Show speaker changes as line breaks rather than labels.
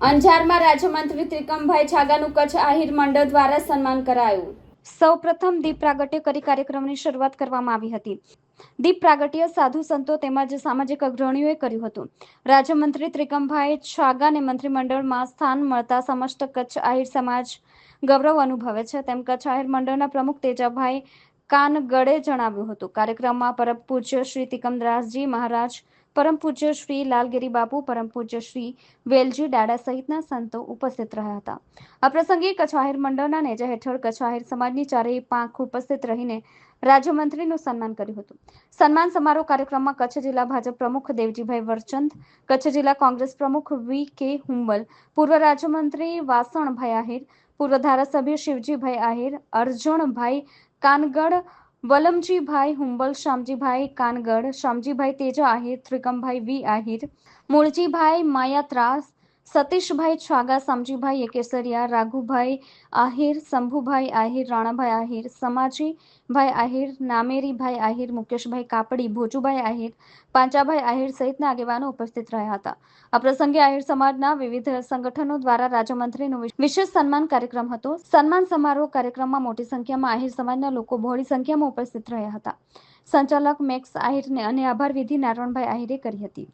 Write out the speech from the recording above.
અંજારમાં રાજ્યમંત્રી ત્રિકમભાઈ છાગાનું કચ્છ આહિર મંડળ દ્વારા સન્માન કરાયું। સૌપ્રથમ દીપ પ્રાગટ્ય કરી કાર્યક્રમની શરૂઆત કરવામાં આવી હતી। દીપ પ્રાગટ્ય સાધુ સંતો તેમજ સામાજિક અગ્રણીઓએ કર્યું હતું। રાજ્યમંત્રી ત્રિકમભાઈ છાગાને મંત્રીમંડળમાં સ્થાન મળતા સમસ્ત કચ્છ આહિર સમાજ ગૌરવ અનુભવે છે તેમ કચ્છ આહિર મંડળના પ્રમુખ તેજાભાઈ કાનગડે જણાવ્યું હતું। કાર્યક્રમમાં પરમ પૂજ્ય શ્રી તિકમદાસજી મહારાજ, પરમ પૂજ્ય શ્રી લાલગીરી બાપુ, પરમ પૂજ્ય શ્રી વેલજી દાડા સહિતના સંતો ઉપસ્થિત રહ્યા હતા। આ પ્રસંગે કચ્છ આહિર મંડળના નેજા હેઠળ કચ્છ આહિર સમાજની ચારેય પાંખ ઉપસ્થિત રહીને રાજ્યમંત્રીનું સન્માન કર્યું હતું। સન્માન સમારોહ કાર્યક્રમમાં કચ્છ જિલ્લા ભાજપ પ્રમુખ દેવજીભાઈ વરચંદ, કચ્છ જિલ્લા કોંગ્રેસ પ્રમુખ વી.કે. હુંબલ, પૂર્વ રાજ્યમંત્રી વાસણભાઈ આહિર, પૂર્વ ધારાસભ્ય શિવજીભાઈ આહિર, અરજણભાઈ કાનગડ, વલમજીભાઈ હુંબલ, શામજીભાઈ કાનગડ, શામજીભાઈ તેજા આહિર, ત્રિકમભાઈ વી આહિર, મૂળજીભાઈ માયાત્રા, સતીશભાઈ છાગા, શામજીભાઈ એકેસરિયા, રાઘુભાઈ આહિર, શંભુભાઈ આહિર, રાણાભાઈ આહિર, સમાજીભાઈ આહિર, નામેરીભાઈ આહિર, મુકેશભાઈ કાપડી, ભોજુભાઈ આહિર, પાંચાભાઈ આહિર સહિતના આગેવાનો ઉપસ્થિત રહ્યા હતા। આ પ્રસંગે આહિર સમાજના વિવિધ સંગઠનો દ્વારા રાજ્યમંત્રીનું વિશેષ સન્માન કાર્યક્રમ હતો। સન્માન સમારોહ કાર્યક્રમમાં મોટી સંખ્યામાં આહિર સમાજના લોકો બહોળી સંખ્યામાં ઉપસ્થિત રહ્યા હતા। સંચાલક મેક્સ આહિરને અને આભાર વિધિ નારણભાઈ આહિરે કરી હતી।